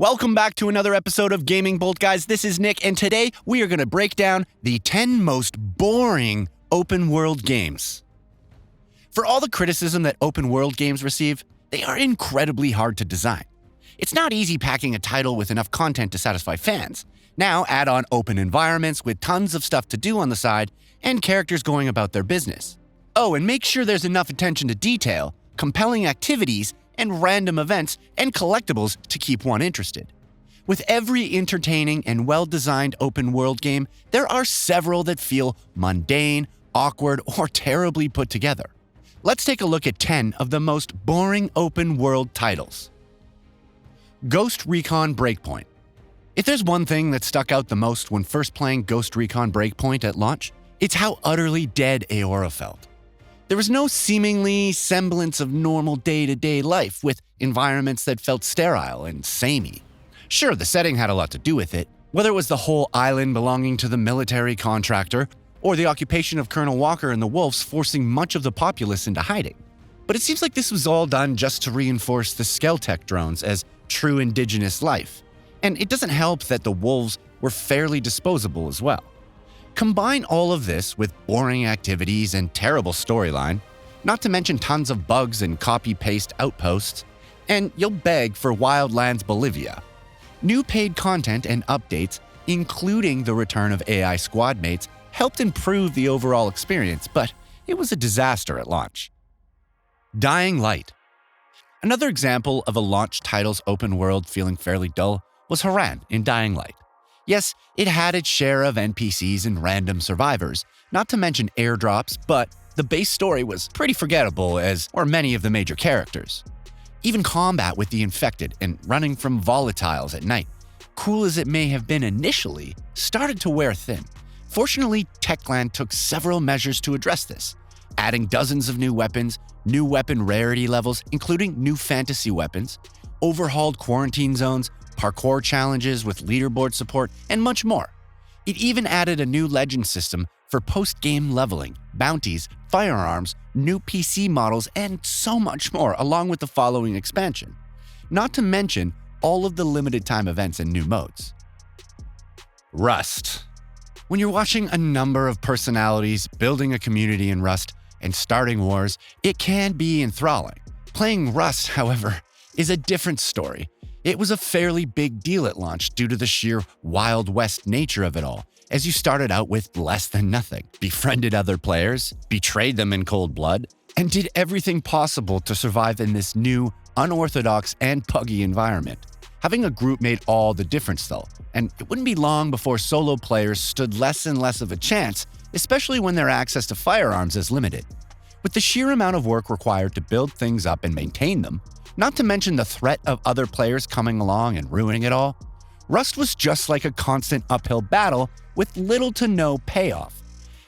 Welcome back to another episode of Gaming Bolt, guys. This is Nick, and today we are going to break down the 10 most boring open world games. For all the criticism that open world games receive, they are incredibly hard to design. It's not easy packing a title with enough content to satisfy fans. Now add on open environments with tons of stuff to do on the side and characters going about their business. Oh, and make sure there's enough attention to detail, compelling activities, and random events and collectibles to keep one interested. With every entertaining and well-designed open-world game, there are several that feel mundane, awkward, or terribly put together. Let's take a look at 10 of the most boring open-world titles. Ghost Recon Breakpoint. If there's one thing that stuck out the most when first playing Ghost Recon Breakpoint at launch, it's how utterly dead Aora felt. There was no seemingly semblance of normal day-to-day life, with environments that felt sterile and samey. Sure, the setting had a lot to do with it, whether it was the whole island belonging to the military contractor, or the occupation of Colonel Walker and the Wolves forcing much of the populace into hiding. But it seems like this was all done just to reinforce the Skeltech drones as true indigenous life. And it doesn't help that the Wolves were fairly disposable as well. Combine all of this with boring activities and terrible storyline, not to mention tons of bugs and copy-paste outposts, and you'll beg for Wildlands Bolivia. New paid content and updates, including the return of AI squad mates, helped improve the overall experience, but it was a disaster at launch. Dying Light. Another example of a launch title's open world feeling fairly dull was Haran in Dying Light. Yes, it had its share of NPCs and random survivors, not to mention airdrops, but the base story was pretty forgettable, as were many of the major characters. Even combat with the infected and running from volatiles at night, cool as it may have been initially, started to wear thin. Fortunately, Techland took several measures to address this, adding dozens of new weapons, new weapon rarity levels, including new fantasy weapons, overhauled quarantine zones, parkour challenges with leaderboard support, and much more. It even added a new legend system for post-game leveling, bounties, firearms, new PC models, and so much more, along with the following expansion. Not to mention all of the limited time events and new modes. Rust. When you're watching a number of personalities building a community in Rust and starting wars, it can be enthralling. Playing Rust, however, is a different story. It was a fairly big deal at launch due to the sheer Wild West nature of it all, as you started out with less than nothing, befriended other players, betrayed them in cold blood, and did everything possible to survive in this new, unorthodox, and puggy environment. Having a group made all the difference though, and it wouldn't be long before solo players stood less and less of a chance, especially when their access to firearms is limited. With the sheer amount of work required to build things up and maintain them, not to mention the threat of other players coming along and ruining it all, Rust was just like a constant uphill battle with little to no payoff.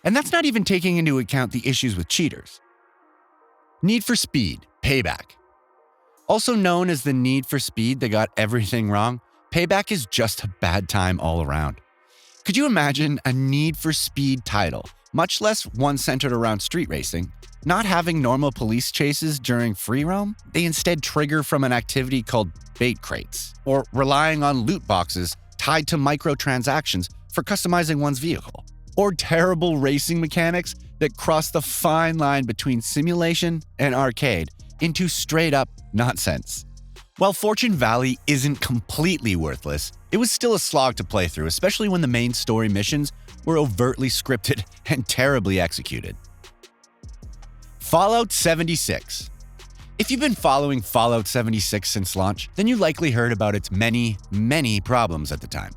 And that's not even taking into account the issues with cheaters. Need for Speed Payback. Also known as the Need for Speed that got everything wrong, Payback is just a bad time all around. Could you imagine a Need for Speed title, much less one centered around street racing, not having normal police chases during free roam? They instead trigger from an activity called bait crates, or relying on loot boxes tied to microtransactions for customizing one's vehicle, or terrible racing mechanics that cross the fine line between simulation and arcade into straight-up nonsense. While Fortune Valley isn't completely worthless, it was still a slog to play through, especially when the main story missions were overtly scripted and terribly executed. Fallout 76. If you've been following Fallout 76 since launch, then you likely heard about its many, many problems at the time.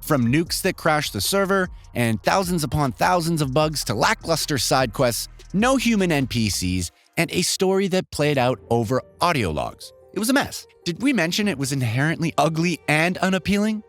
From nukes that crashed the server, and thousands upon thousands of bugs, to lackluster side quests, no human NPCs, and a story that played out over audio logs. It was a mess. Did we mention it was inherently ugly and unappealing?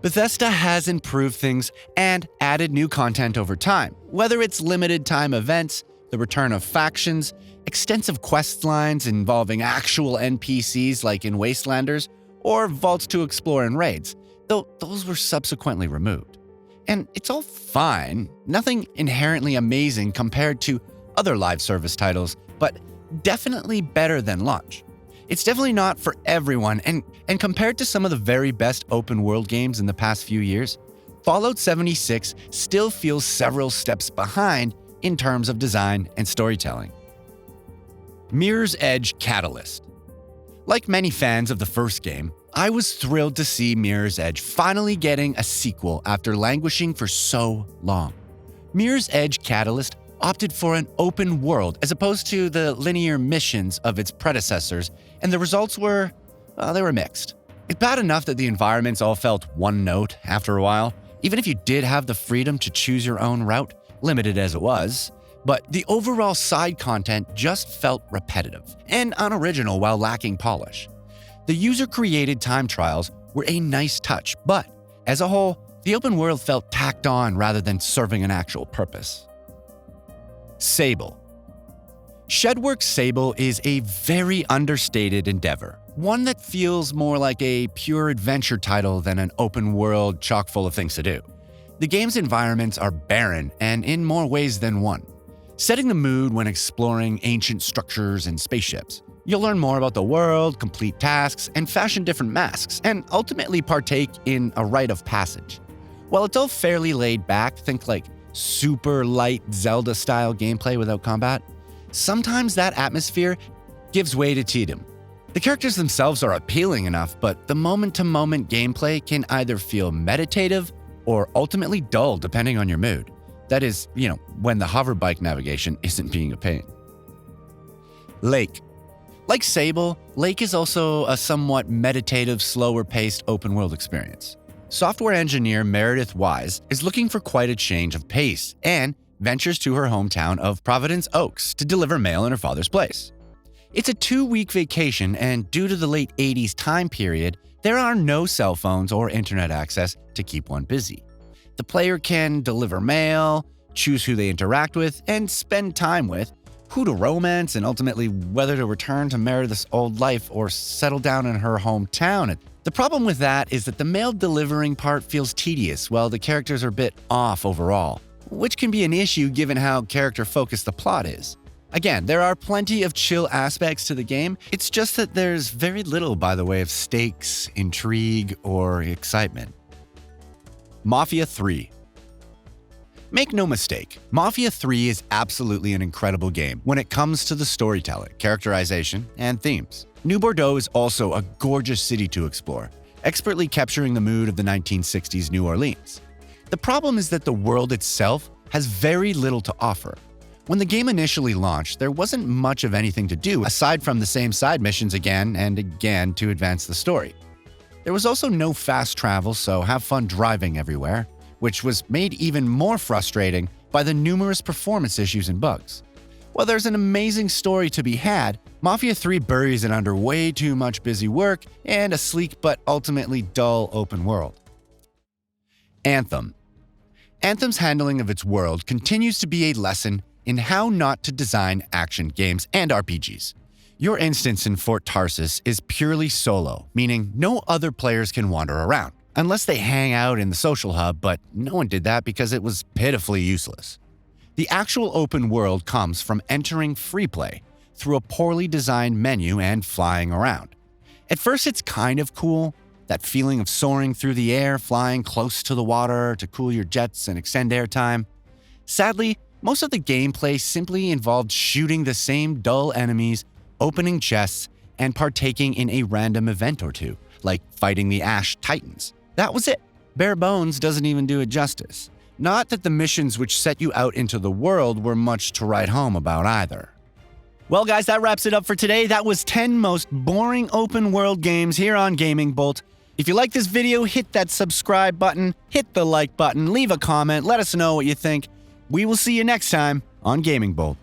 Bethesda has improved things and added new content over time, whether it's limited time events, the return of factions, extensive quest lines involving actual NPCs like in Wastelanders, or vaults to explore in raids, though those were subsequently removed. And it's all fine, nothing inherently amazing compared to other live service titles, but definitely better than launch. It's definitely not for everyone, and compared to some of the very best open world games in the past few years, Fallout 76 still feels several steps behind in terms of design and storytelling. Mirror's Edge Catalyst. Like many fans of the first game, I was thrilled to see Mirror's Edge finally getting a sequel after languishing for so long. Mirror's Edge Catalyst opted for an open world as opposed to the linear missions of its predecessors, and the results were, well, they were mixed. It's bad enough that the environments all felt one note after a while, even if you did have the freedom to choose your own route, limited as it was, but the overall side content just felt repetitive and unoriginal while lacking polish. The user-created time trials were a nice touch, but as a whole, the open world felt tacked on rather than serving an actual purpose. SABLE. Shedworks' SABLE is a very understated endeavor, one that feels more like a pure adventure title than an open world chock full of things to do. The game's environments are barren and in more ways than one, setting the mood when exploring ancient structures and spaceships. You'll learn more about the world, complete tasks, and fashion different masks, and ultimately partake in a rite of passage. While it's all fairly laid back, think like super light Zelda-style gameplay without combat, sometimes that atmosphere gives way to tedium. The characters themselves are appealing enough, but the moment-to-moment gameplay can either feel meditative or ultimately dull depending on your mood. That is, when the hoverbike navigation isn't being a pain. Lake. Like SABLE, Lake is also a somewhat meditative, slower-paced open-world experience. Software engineer Meredith Wise is looking for quite a change of pace and ventures to her hometown of Providence Oaks to deliver mail in her father's place. It's a 2-week vacation, and due to the late 80s time period, there are no cell phones or internet access to keep one busy. The player can deliver mail, choose who they interact with, and spend time with, who to romance, and ultimately whether to return to Meredith's old life or settle down in her hometown. The problem with that is that the mail delivering part feels tedious while the characters are a bit off overall, which can be an issue given how character-focused the plot is. Again, there are plenty of chill aspects to the game, it's just that there's very little by the way of stakes, intrigue, or excitement. Mafia 3. Make no mistake, Mafia 3 is absolutely an incredible game when it comes to the storytelling, characterization, and themes. New Bordeaux is also a gorgeous city to explore, expertly capturing the mood of the 1960s New Orleans. The problem is that the world itself has very little to offer. When the game initially launched, there wasn't much of anything to do aside from the same side missions again and again to advance the story. There was also no fast travel, so have fun driving everywhere, which was made even more frustrating by the numerous performance issues and bugs. While there's an amazing story to be had, Mafia 3 buries it under way too much busy work and a sleek but ultimately dull open world. Anthem. Anthem's handling of its world continues to be a lesson in how not to design action games and RPGs. Your instance in Fort Tarsis is purely solo, meaning no other players can wander around, unless they hang out in the social hub, but no one did that because it was pitifully useless. The actual open world comes from entering free play through a poorly designed menu and flying around. At first it's kind of cool, that feeling of soaring through the air, flying close to the water to cool your jets and extend airtime. Sadly, most of the gameplay simply involved shooting the same dull enemies, opening chests, and partaking in a random event or two, like fighting the Ash Titans. That was it. Bare bones doesn't even do it justice. Not that the missions which set you out into the world were much to write home about either. Well guys, that wraps it up for today. That was 10 most boring open world games here on Gaming Bolt. If you like this video, hit that subscribe button, hit the like button, leave a comment, let us know what you think. We will see you next time on Gaming Bolt.